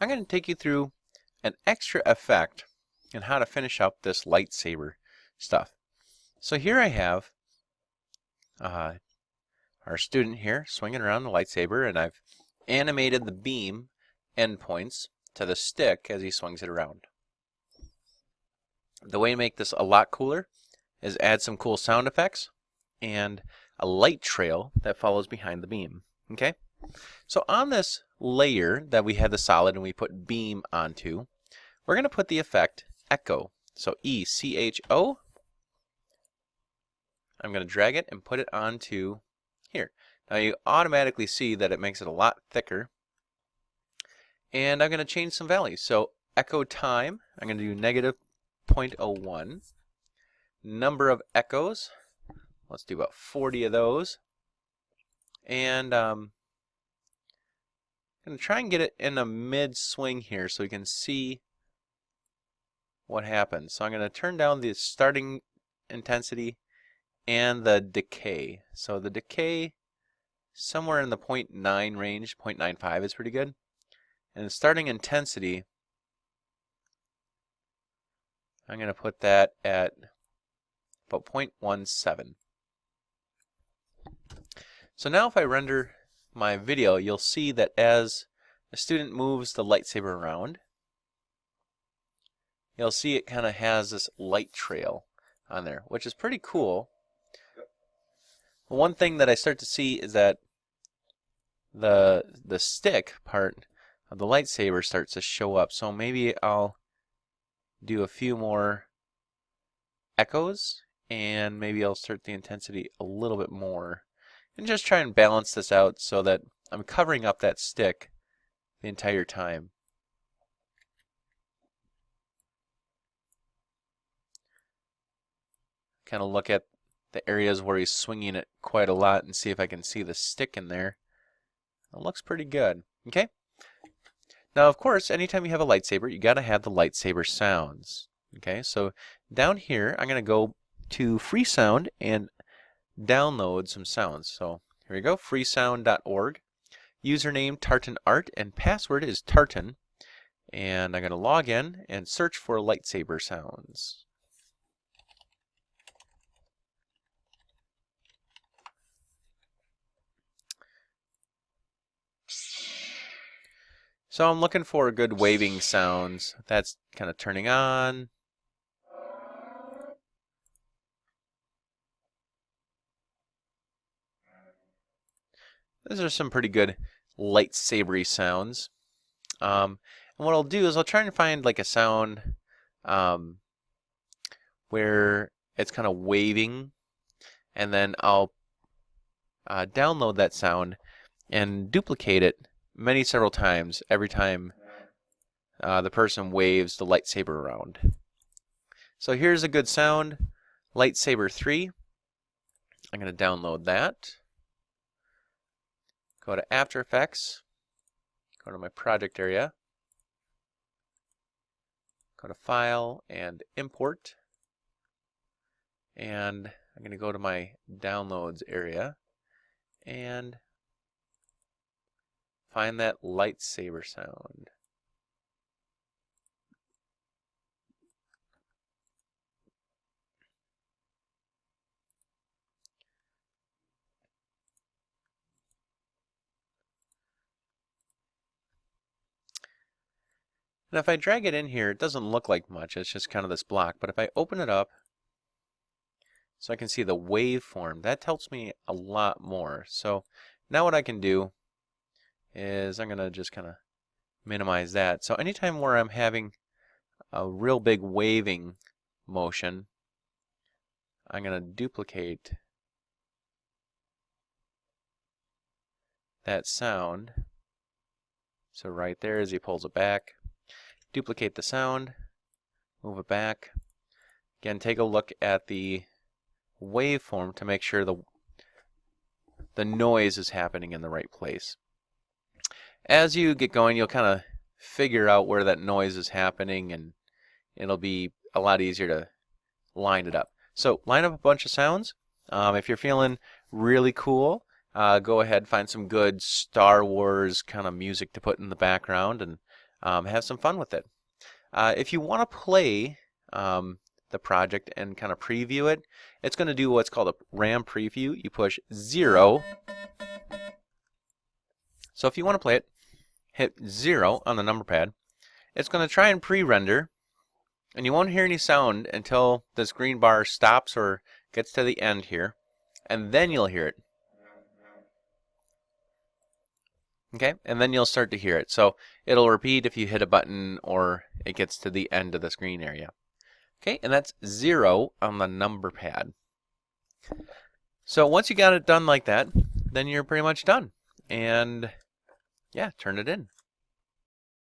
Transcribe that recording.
I'm going to take you through an extra effect and how to finish up this lightsaber stuff. So here I have our student here swinging around the lightsaber, and I've animated the beam endpoints to the stick as he swings it around. The way to make this a lot cooler is add some cool sound effects and a light trail that follows behind the beam. Okay? So on this layer that we had the solid and we put beam onto, we're going to put the effect echo. So E-C-H-O. I'm going to drag it and put it onto here. Now you automatically see that it makes it a lot thicker. And I'm going to change some values. So echo time, I'm going to do negative 0.01. Number of echoes, let's do about 40 of those. And I'm going to try and get it in a mid-swing here so we can see what happens. So I'm going to turn down the starting intensity and the decay. So the decay, somewhere in the 0.9 range, 0.95 is pretty good. And the starting intensity, I'm going to put that at about 0.17. So now if I render my video, you'll see that as the student moves the lightsaber around, you'll see it kind of has this light trail on there, which is pretty cool. One thing that I start to see is that the stick part of the lightsaber starts to show up. So maybe I'll do a few more echoes, and maybe I'll start the intensity a little bit more, and just try and balance this out so that I'm covering up that stick the entire time. Kind of look at the areas where he's swinging it quite a lot and see if I can see the stick in there. It looks pretty good. Okay? Now, of course, anytime you have a lightsaber, you got to have the lightsaber sounds. Okay? So down here, I'm going to go to free sound and download some sounds. So here we go, freesound.org. Username Tartan Art and password is Tartan. And I'm going to log in and search for lightsaber sounds. So I'm looking for good waving sounds. That's kind of turning on. Those are some pretty good lightsabery sounds. And what I'll do is I'll try and find like a sound where it's kind of waving, and then I'll download that sound and duplicate it several times every time the person waves the lightsaber around. So here's a good sound, lightsaber 3. I'm going to download that. Go to After Effects, go to my project area, go to File and Import, and I'm going to go to my Downloads area and find that lightsaber sound. And if I drag it in here, it doesn't look like much. It's just kind of this block. But if I open it up so I can see the waveform, that tells me a lot more. So now what I can do is I'm going to just kind of minimize that. So anytime where I'm having a real big waving motion, I'm going to duplicate that sound. So right there as he pulls it back, duplicate the sound, move it back. Again, take a look at the waveform to make sure the noise is happening in the right place. As you get going, you'll kind of figure out where that noise is happening, and it'll be a lot easier to line it up. So line up a bunch of sounds. If you're feeling really cool, go ahead, find some good Star Wars kind of music to put in the background, and have some fun with it. If you want to play the project and kind of preview it, it's going to do what's called a RAM preview. You push 0. So if you want to play it, hit 0 on the number pad. It's going to try and pre-render, and you won't hear any sound until this green bar stops or gets to the end here, and then you'll hear it. Okay, and then you'll start to hear it. So it'll repeat if you hit a button or it gets to the end of the screen area. Okay, and that's 0 on the number pad. So once you got it done like that, then you're pretty much done. And yeah, turn it in.